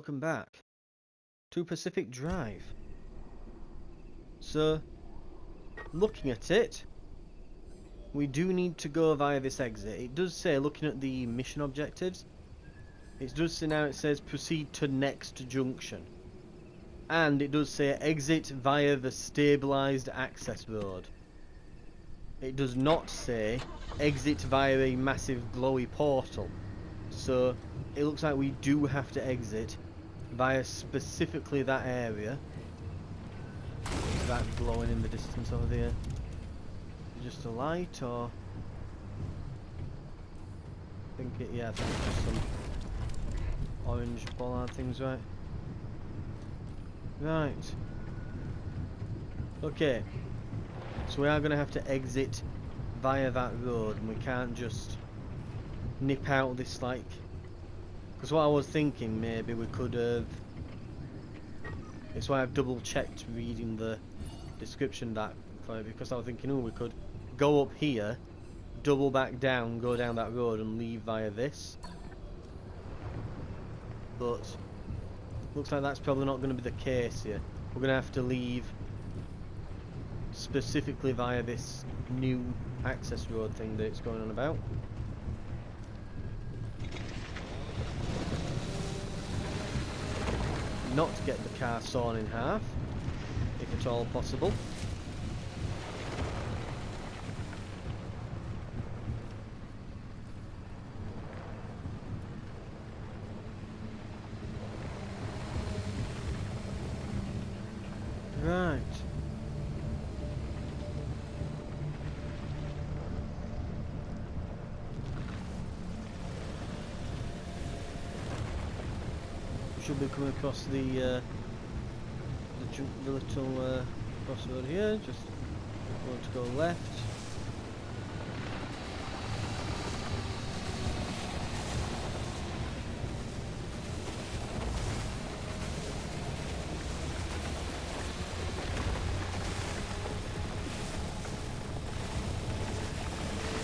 welcome back to Pacific Drive. So, looking at it, we do need to go via this exit. It does say, looking at the mission objectives, it does say now, it says proceed to next junction. And it does say exit via the stabilised access road. It does not say exit via a massive glowy portal. So, it looks like we do have to exit via specifically that area. Is that glowing in the distance over there? Is it just a light, or? I think it's just some orange bollard things, right? Right. Okay. So we are going to have to exit via that road, and we can't just nip out this, like... Because what I was thinking, maybe we could have... It's why I've double checked reading the description that for it, because I was thinking, oh, we could go up here, double back down, go down that road and leave via this. But looks like that's probably not going to be the case here. We're going to have to leave specifically via this new access road thing that it's going on about. Not to get the car sawn in half, if at all possible. Right. We should be coming across the little crossroad here. Just want to go left.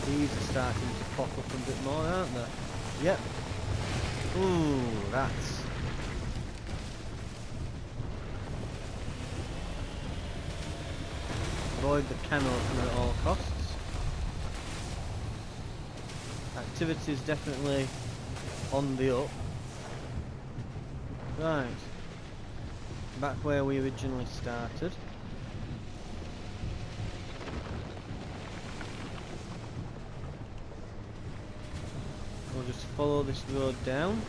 These are starting to pop up a bit more, aren't they? Yep. Ooh, that's... Avoid the can opener at all costs. Activity is definitely on the up. Right. Back where we originally started. We'll just follow this road down.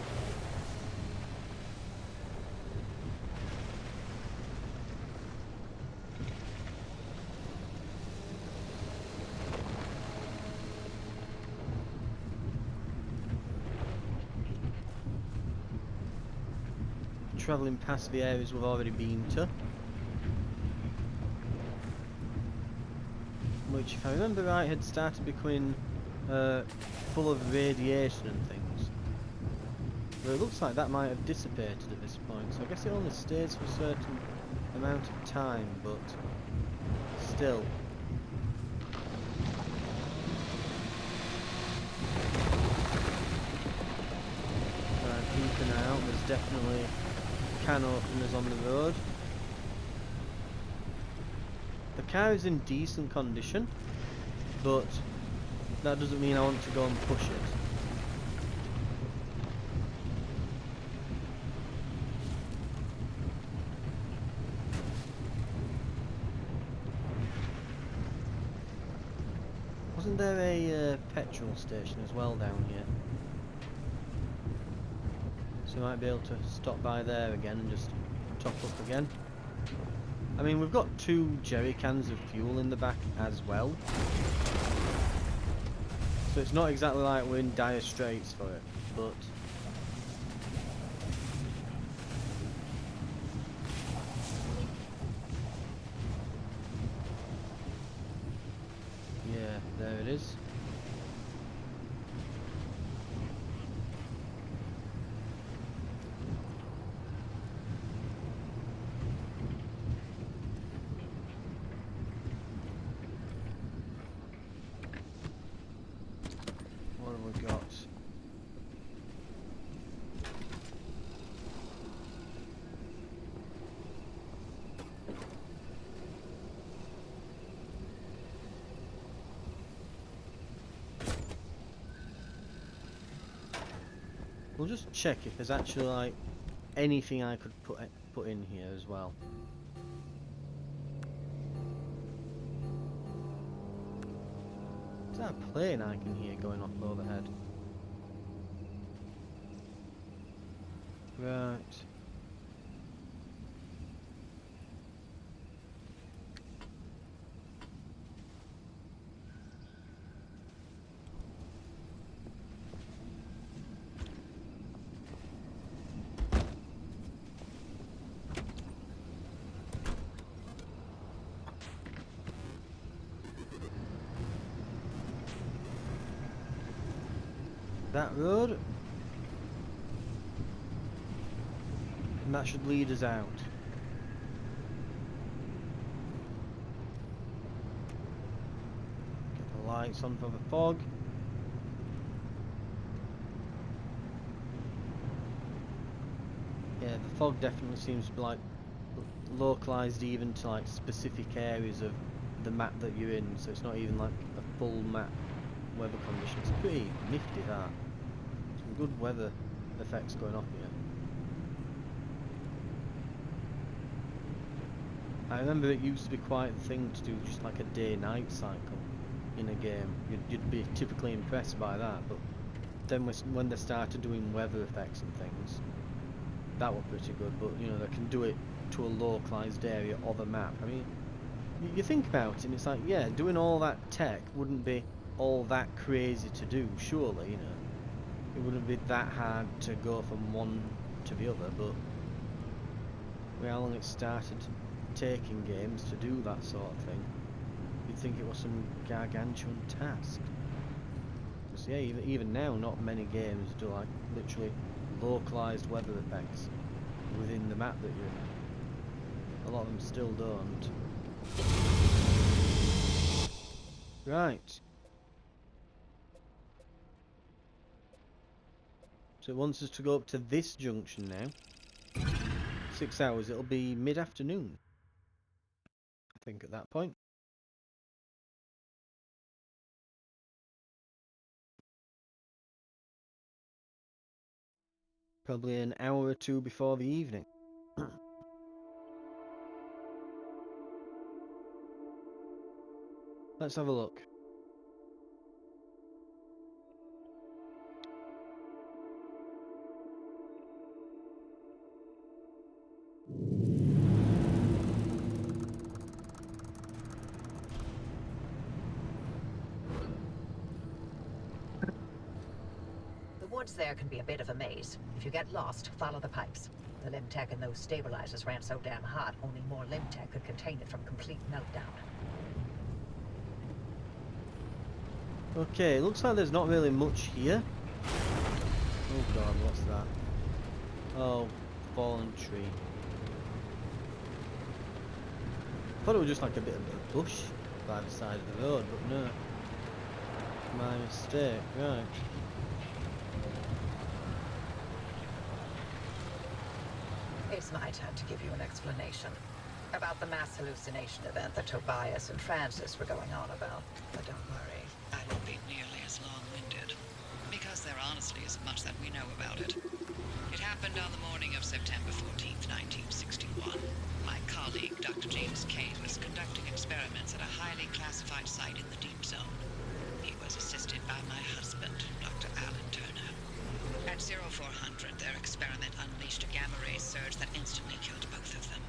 Travelling past the areas we've already been to. Which, if I remember right, had started becoming full of radiation and things. But it looks like that might have dissipated at this point, so I guess it only stays for a certain amount of time, but still. Right, keep an eye out, there's definitely can openers on the road. The car is in decent condition, but that doesn't mean I want to go and push it. Wasn't there a petrol station as well down here? So we might be able to stop by there again and just top up again. I mean, we've got 2 jerry cans of fuel in the back as well. So it's not exactly like we're in dire straits for it, but... yeah, there it is. What have we got? We'll just check if there's actually like anything I could put in here as well. Is that a plane I can hear going off overhead? Right. That road, and that should lead us out. Get the lights on for the fog. Yeah, the fog definitely seems to be like localized even to like specific areas of the map that you're in, so it's not even like a full map weather condition. It's pretty nifty, that. Some good weather effects going off here. I remember it used to be quite a thing to do just like a day-night cycle in a game. You'd be typically impressed by that, but then when they started doing weather effects and things, that was pretty good. But you know, they can do it to a localized area of a map. I mean, you think about it and it's like, yeah, doing all that tech wouldn't be all that crazy to do, surely, you know. It wouldn't be that hard to go from one to the other, but with how long it started taking games to do that sort of thing, you'd think it was some gargantuan task. Because yeah, even now, not many games do like literally localized weather effects within the map that you're in. A lot of them still don't. Right. So it wants us to go up to this junction now. 6 hours, it'll be mid-afternoon, I think, at that point. Probably an hour or two before the evening. Let's have a look. The woods there can be a bit of a maze. If you get lost, follow the pipes. The limb tech in those stabilizers ran so damn hot, only more limb tech could contain it from complete meltdown. Okay, looks like there's not really much here. Oh god, what's that? Oh, fallen tree. Thought it was just like a bit of a bush by the side of the road, but no. My mistake, right. It's my turn to give you an explanation about the mass hallucination event that Tobias and Francis were going on about. But don't worry, I won't be nearly as long-winded, because there honestly isn't much that we know about it. It happened on the morning of September 14th, 1961. My colleague, Dr. James Kane, was conducting experiments at a highly classified site in the Deep Zone. He was assisted by my husband, Dr. Alan Turner. At 0400, their experiment unleashed a gamma-ray surge that instantly killed both of them.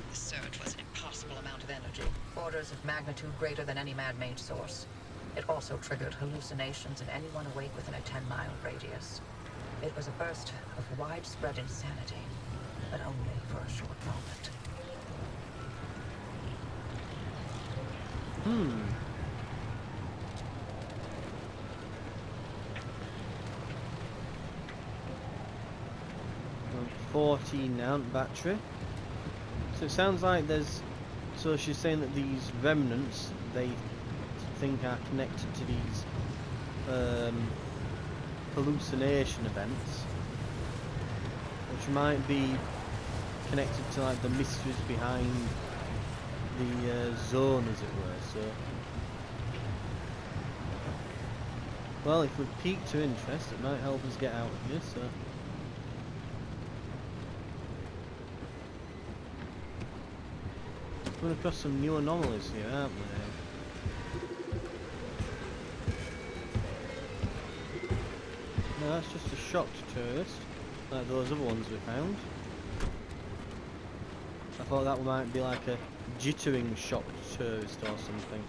The surge was an impossible amount of energy, orders of magnitude greater than any man-made source. It also triggered hallucinations in anyone awake within a 10-mile radius. It was a burst of widespread insanity, but only for a short moment. Hmm. 14 amp battery. So it sounds like there's... So she's saying that these remnants, they think are connected to these hallucination events, which might be connected to like the mysteries behind the zone, as it were. So Well, if we've piqued her interest, it might help us get out of here, so... Coming across some new anomalies here, aren't we? No, that's just a shocked tourist, like those other ones we found. I thought that might be like a jittering shocked tourist or something.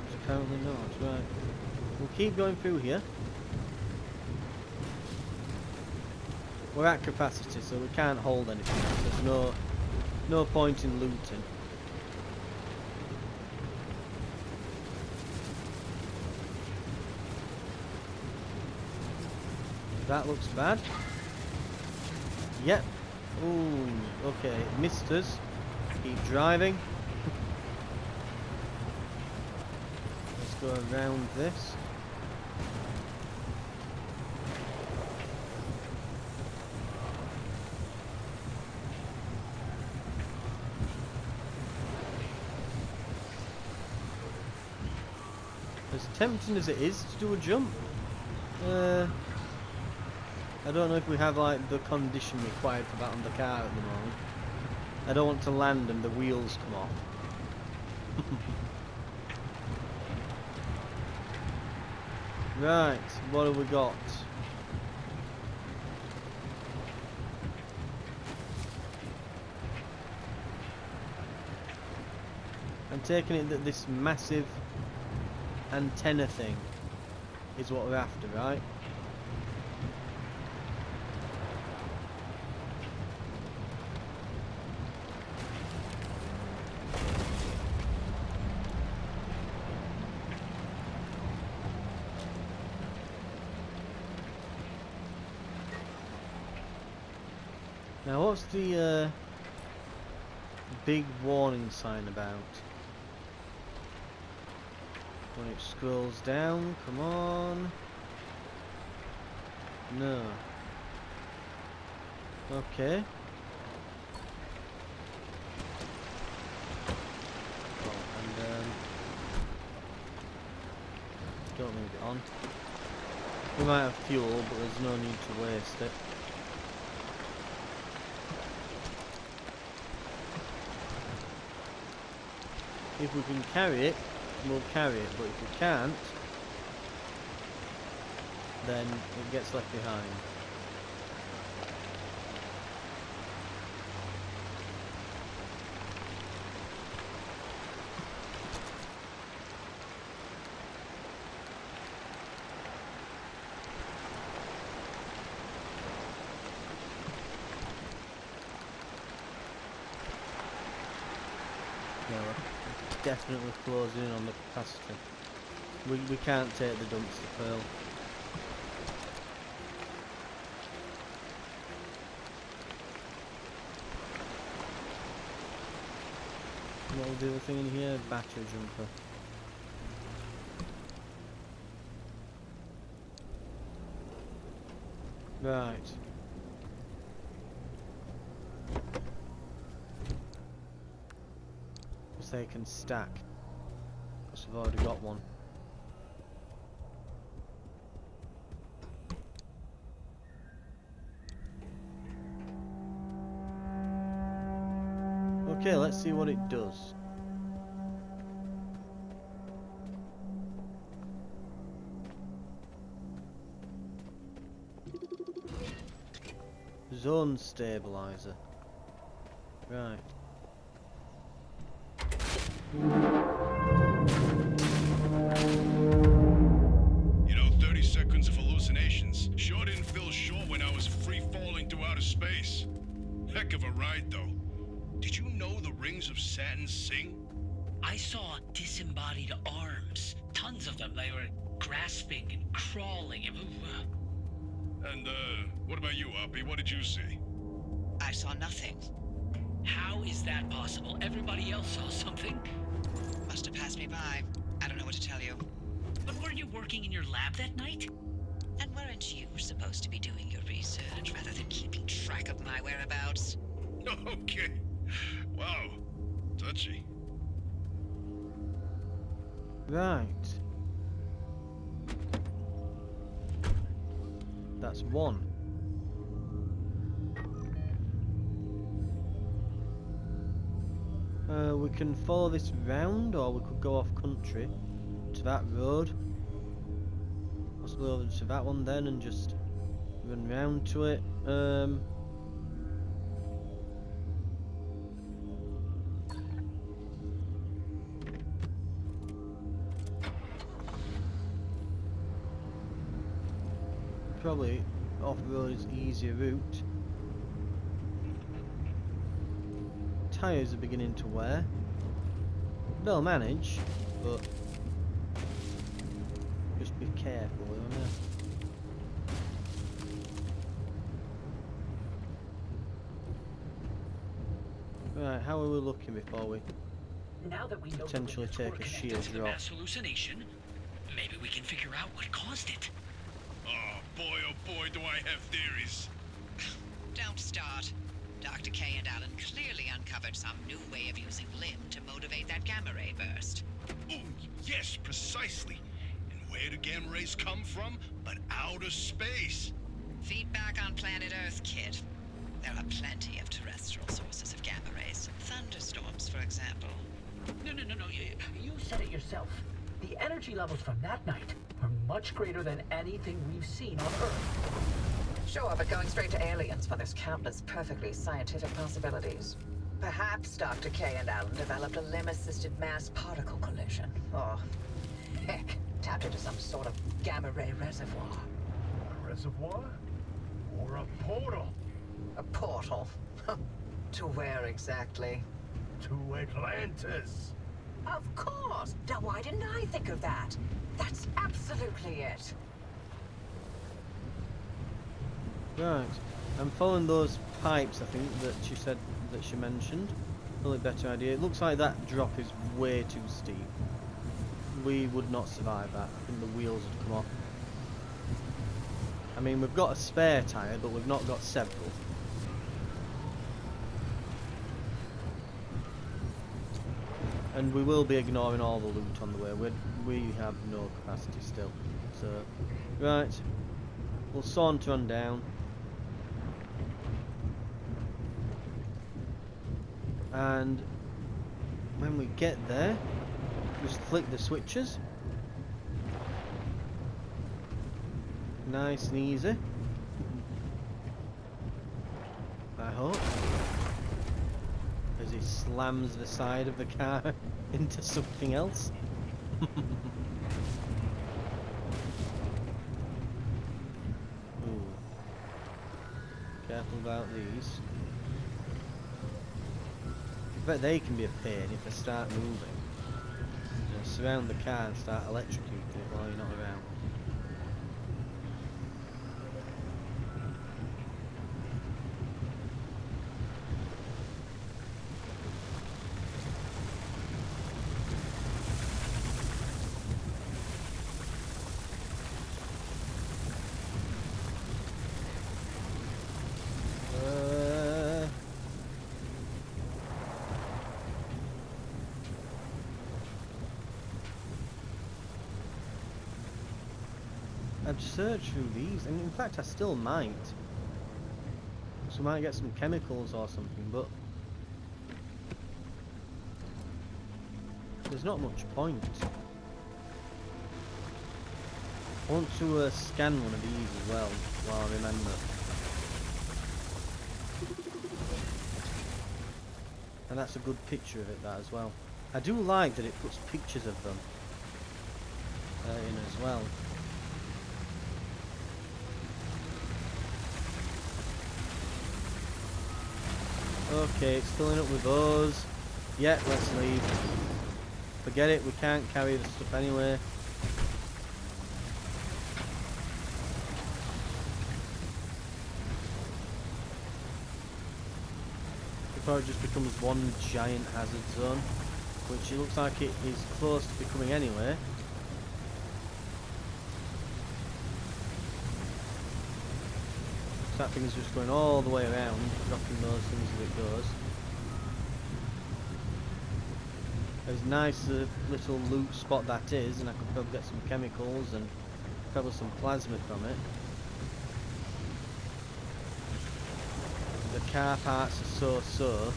But apparently not, right. We'll keep going through here. We're at capacity, so we can't hold anything else. There's no point in looting. That looks bad. Yep. Ooh, okay, it missed us. Keep driving. Let's go around this. As tempting as it is to do a jump, I don't know if we have like the condition required for that on the car at the moment. I don't want to land and the wheels come off. Right, what have we got? I'm taking it that this massive antenna thing is what we're after, right? Now what's the big warning sign about? When it scrolls down, come on. No. Okay. Oh, and don't leave it on. We might have fuel, but there's no need to waste it. If we can carry it, we'll carry it, but if we can't, then it gets left behind. No, definitely closing in on the capacity. We can't take the dumpster pearl. What was the other thing in here? Battery jumper. Right. They can stack, because I've already got one. Okay, let's see what it does. Zone stabilizer. Right. You know, 30 seconds of hallucinations sure didn't feel short when I was free falling through outer space. Heck of a ride, though. Did you know the rings of Saturn sing? I saw disembodied arms. Tons of them. They were grasping and crawling. And, what about you, Uppy? What did you see? I saw nothing. How is that possible? Everybody else saw something. Must have passed me by. I don't know what to tell you. But weren't you working in your lab that night? And weren't you supposed to be doing your research rather than keeping track of my whereabouts? Okay. Wow. Touchy. Right. That's one. We can follow this round, or we could go off country to that road. Possibly over to that one then and just run round to it. Probably off-road is easier route. Tyres are beginning to wear. They'll manage, but just be careful, won't you? Right, how are we looking before we Now that we know potentially the take a shield to the drop? mass hallucination, maybe we can figure out what caused it. Oh boy, do I have theories. Don't start. Dr. K and Alan clearly uncovered some new way of using Lim to motivate that gamma ray burst. Oh, yes, precisely. And where do gamma rays come from? But outer space. Feedback on planet Earth, kid. There are plenty of terrestrial sources of gamma rays. Thunderstorms, for example. No. You said it yourself. The energy levels from that night are much greater than anything we've seen on Earth. Sure, but going straight to aliens when there's countless perfectly scientific possibilities. Perhaps Dr. K and Alan developed a limb-assisted mass particle collision. Or, heck, tapped into some sort of gamma ray reservoir. A reservoir? Or a portal? A portal. To where exactly? To Atlantis. Of course! Now why didn't I think of that? That's absolutely it. Right, I'm following those pipes, I think, that she said, that she mentioned. Probably a better idea. It looks like that drop is way too steep. We would not survive that. I think the wheels would come off. I mean, we've got a spare tyre, but we've not got several. And we will be ignoring all the loot on the way. We have no capacity still. So, right. We'll saunter on down. And when we get there, just flick the switches. Nice and easy. I hope. As he slams the side of the car into something else. Ooh. Careful about these. I bet they can be a pain if they start moving. You know, surround the car and start electrocuting it while you're not around. I'd search through these, and in fact I still might. So we might get some chemicals or something, but there's not much point. I want to scan one of these as well, while I remember. And that's a good picture of it, that as well. I do like that it puts pictures of them in as well. Okay, it's filling up with those. Yeah, let's leave. Forget it, we can't carry the stuff anyway. Before it just becomes one giant hazard zone, which it looks like it is close to becoming anyway. That thing is just going all the way around, dropping those things as it goes. As nice a little loot spot that is, and I could probably get some chemicals and probably some plasma from it. The car parts are so-so.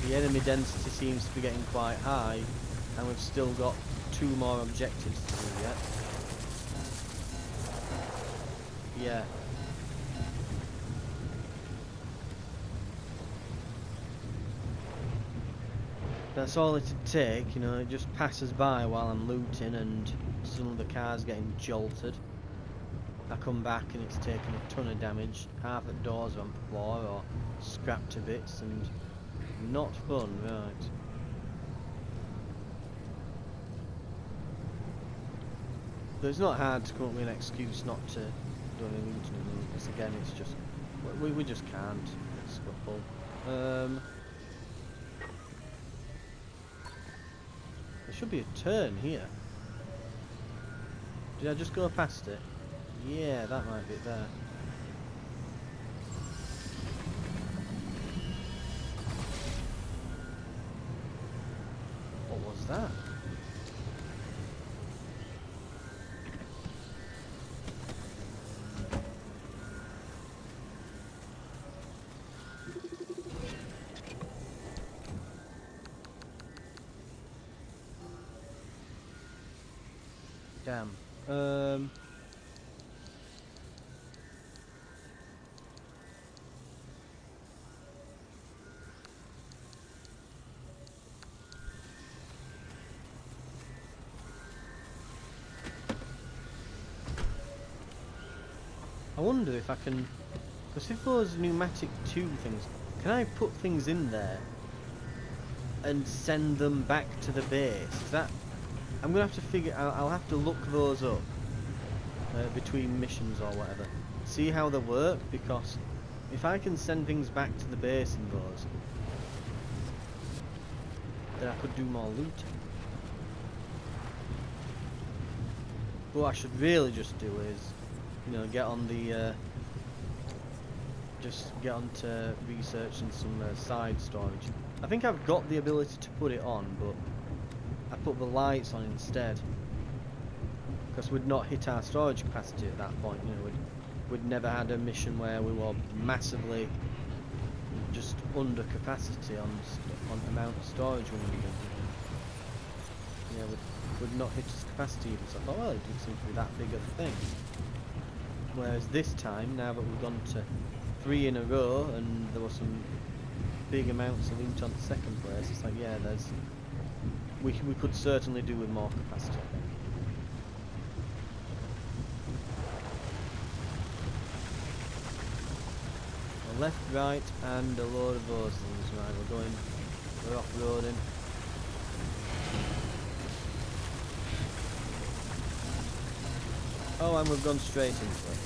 The enemy density seems to be getting quite high, and we've still got 2 more objectives to do yet. Yeah. That's all it'd take, you know, it just passes by while I'm looting and some of the cars getting jolted. I come back and it's taken a ton of damage, half the doors are on the floor or scrapped to bits, and not fun, right. But it's not hard to come up with an excuse not to do any looting, because again it's just, we just can't, it's scuffle. There should be a turn here. Did I just go past it? Yeah, that might be there. What was that? Damn. I wonder if I can, because if those pneumatic tube things, can I put things in there and send them back to the base? That I'm gonna have to figure. I'll have to look those up between missions or whatever. See how they work, because if I can send things back to the base in those, then I could do more looting. What I should really just do is, you know, get on the just get on to researching some side storage. I think I've got the ability to put it on, but I put the lights on instead, because we'd not hit our storage capacity at that point. You know, we'd never had a mission where we were massively just under capacity on the amount of storage we needed. Yeah, we'd not hit its capacity even, so I thought, well, it didn't seem to be that big of a thing. Whereas this time, now that we've gone to 3 in a row and there were some big amounts of loot on the second place, it's like, yeah, we could certainly do with more capacity, I think. A left, right, and a load of those things. Right, we're off-roading. Oh, and we've gone straight into it.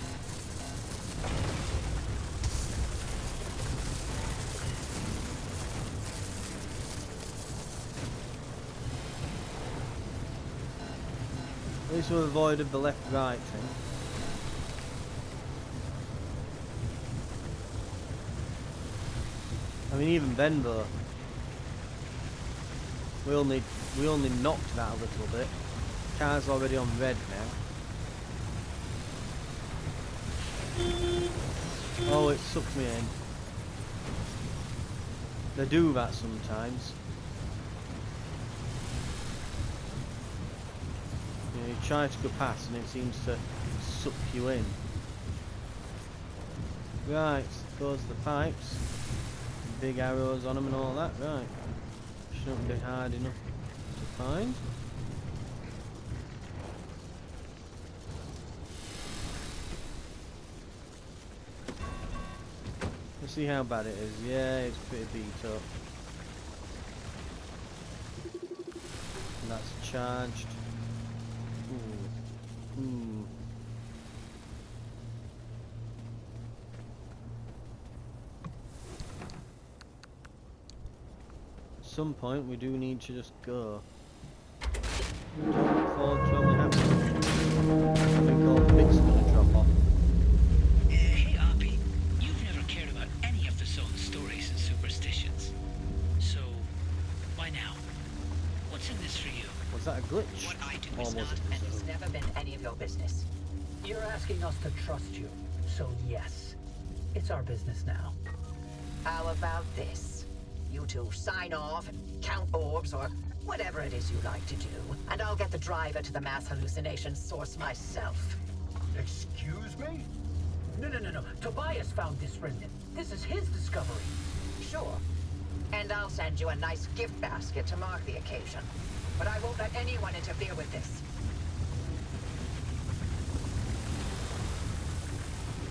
At least we've avoided the left-right thing. I mean, even then though, we only knocked that a little bit. Car's already on red now. Oh, it sucked me in. They do that sometimes. You know, you try to go past and it seems to suck you in. Right, those are the pipes. Big arrows on them and all that, right. Shouldn't be hard enough to find. Let's see how bad it is. Yeah, it's pretty beat up. And that's charged. Ooh. Ooh. At some point we do need to just go. Don't look forward to when we have to. I think all the bits are going to drop off. Hey, Oppie, you've never cared about any of the zone's stories and superstitions. So, You're asking us to trust you, so yes, it's our business now. How about this? You two sign off and count orbs or whatever it is you like to do, and I'll get the driver to the mass hallucination source myself. Excuse me? No. Tobias found this remnant. This is his discovery. Sure. And I'll send you a nice gift basket to mark the occasion. But I won't let anyone interfere with this.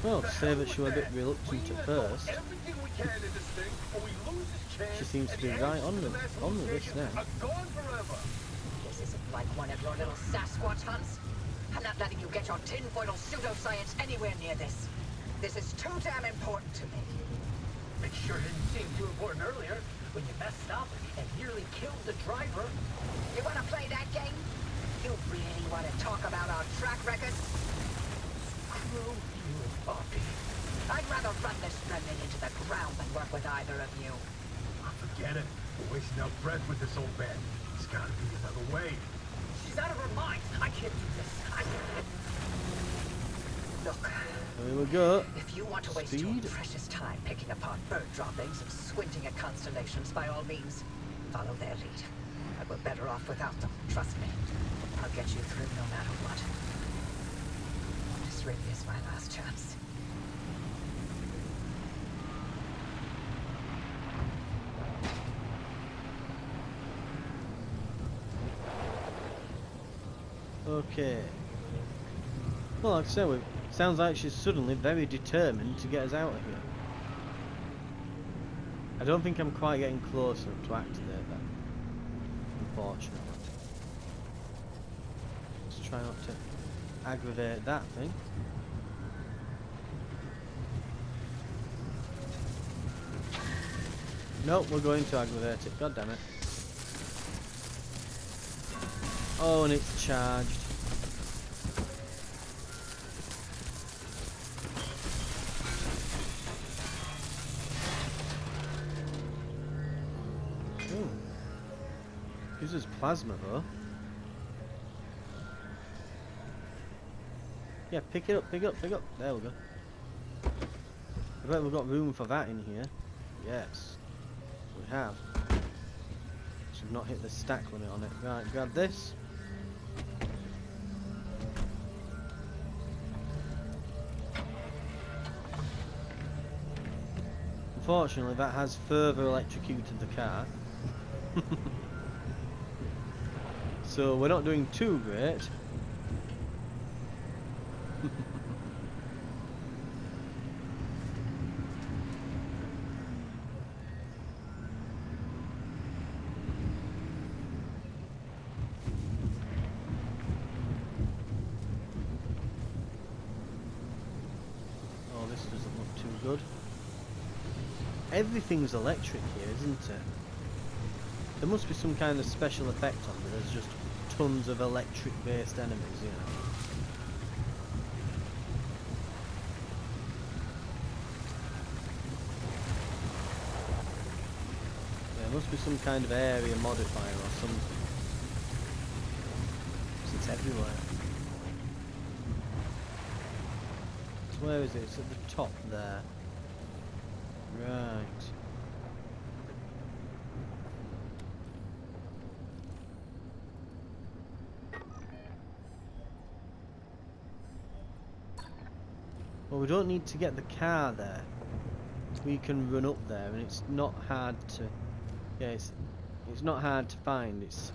Well, to say that she was a bit reluctant at first, Everything we can in this thing, or we lose this chance. she seems to and be the right answers on to the with mass this now. hallucinations are gone forever. This isn't like one of your little Sasquatch hunts. I'm not letting you get your tinfoil pseudoscience anywhere near this. This is too damn important to me. It sure didn't seem too important earlier when you messed up and nearly killed the driver. You want to play that game? You really want to talk about our track record? Screw you, Poppy. I'd rather run this remnant into the ground than work with either of you. Forget it. We're wasting our breath with this old man. There's gotta be another way. She's out of her mind. I can't do this. Look, There we go. if you want to waste your Speed. precious time picking apart bird droppings and squinting at constellations, by all means, follow their lead. But we're better off without them, trust me. I'll get you through no matter what. This really is my last chance. Okay. Well, like I said, it sounds like she's suddenly very determined to get us out of here. I don't think I'm quite getting close enough to activate that, unfortunately. Let's try not to aggravate that thing. Nope, we're going to aggravate it. God damn it. Oh, and it's charged. Ooh. Uses plasma though. Yeah, pick it up, pick up, pick up. There we go. I bet we've got room for that in here. Yes, we have. Should not hit the stack limit on it. Right, grab this. Unfortunately, that has further electrocuted the car. So we're not doing too great. Oh, this doesn't look too good. Everything's electric here, isn't it? There must be some kind of special effect on it. There's just tons of electric-based enemies, you know. There must be some kind of area modifier or something. 'Cause it's everywhere. So where is it? It's at the top there. Right. Well, we don't need to get the car there. We can run up there, and it's not hard to. Yeah, it's not hard to find. It's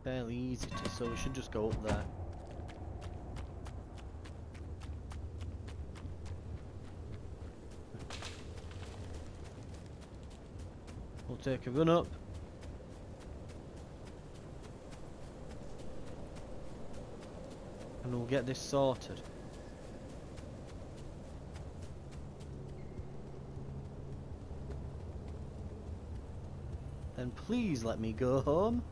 fairly easy to. So we should just go up there. We'll take a run up. And we'll get this sorted. Then please let me go home.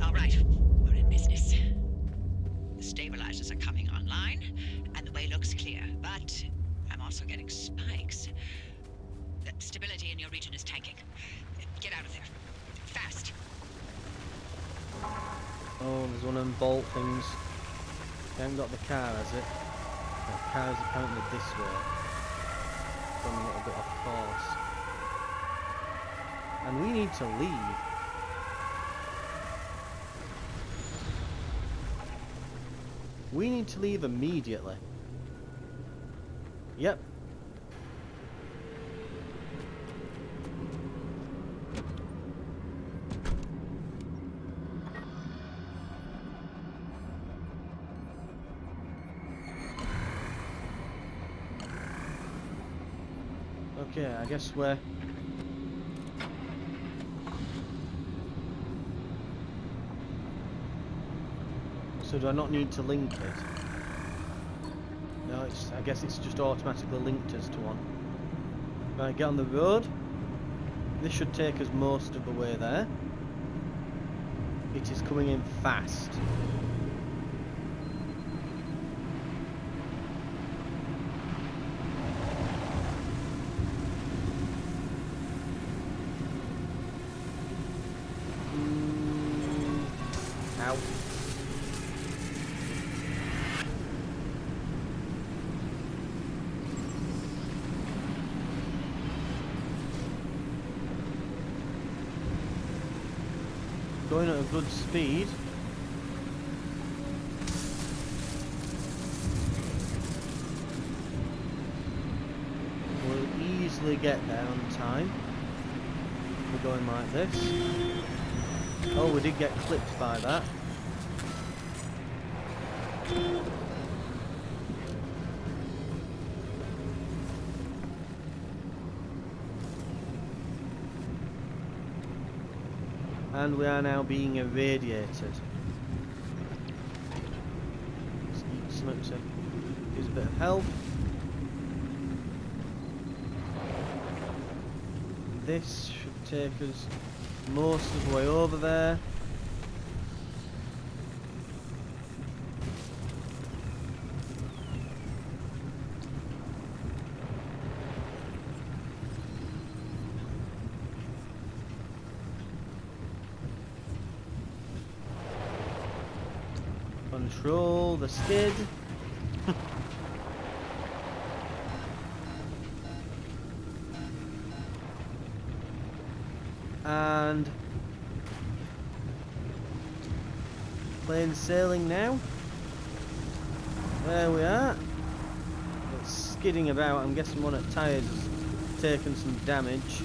All right, we're in business. The stabilizers are coming online, and the way looks clear. But I'm also getting spikes. The stability in your region is tanking. Get out of there. Fast. Oh, there's one of them bolt things. They haven't got the car, has it? The car is apparently this way. Gone a little bit off course. And we need to leave. We need to leave immediately. Yep. Okay, I guess we're... So do I not need to link it? No, it's, I guess it's just automatically linked us to one. Right, get on the road. This should take us most of the way there. It is coming in fast. Ow. Going at a good speed. We'll easily get there on time. We're going like this. Oh, we did get clipped by that. And we are now being irradiated. Let's eat something to use a bit of health. This should take us most of the way over there. Control the skid. And plain sailing now. There we are. It's skidding about. I'm guessing one of the tyres has taken some damage.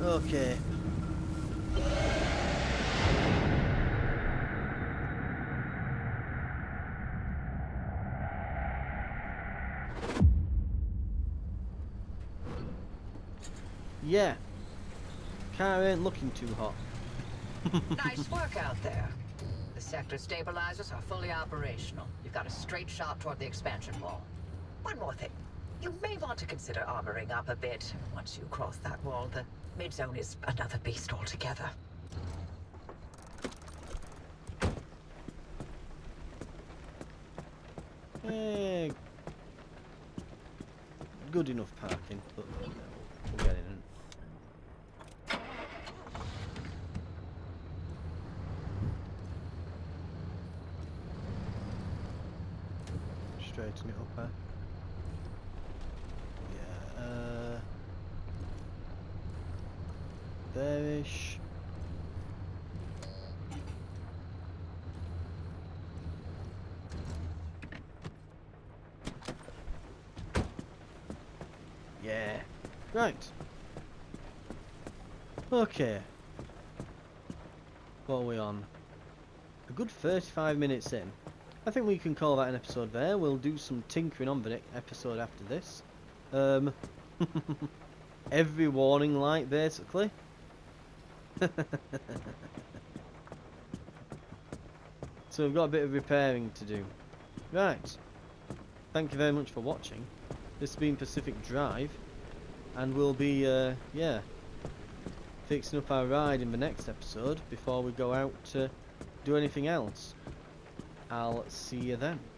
Okay. Yeah. Car ain't looking too hot. Nice work out there. The sector stabilizers are fully operational. You've got a straight shot toward the expansion wall. One more thing. You may want to consider armoring up a bit. Once you cross that wall, the mid-zone is another beast altogether. Eh, good enough parking, but we'll get in. Straighten it up, huh? Yeah, there-ish. Yeah. Right. Okay. What are we on? A good 35 minutes in. I think we can call that an episode there. We'll do some tinkering on the episode after this. Every warning light, basically. So we've got a bit of repairing to do. Right. Thank you very much for watching. This has been Pacific Drive. And we'll be, yeah, fixing up our ride in the next episode before we go out to do anything else, I'll see you then.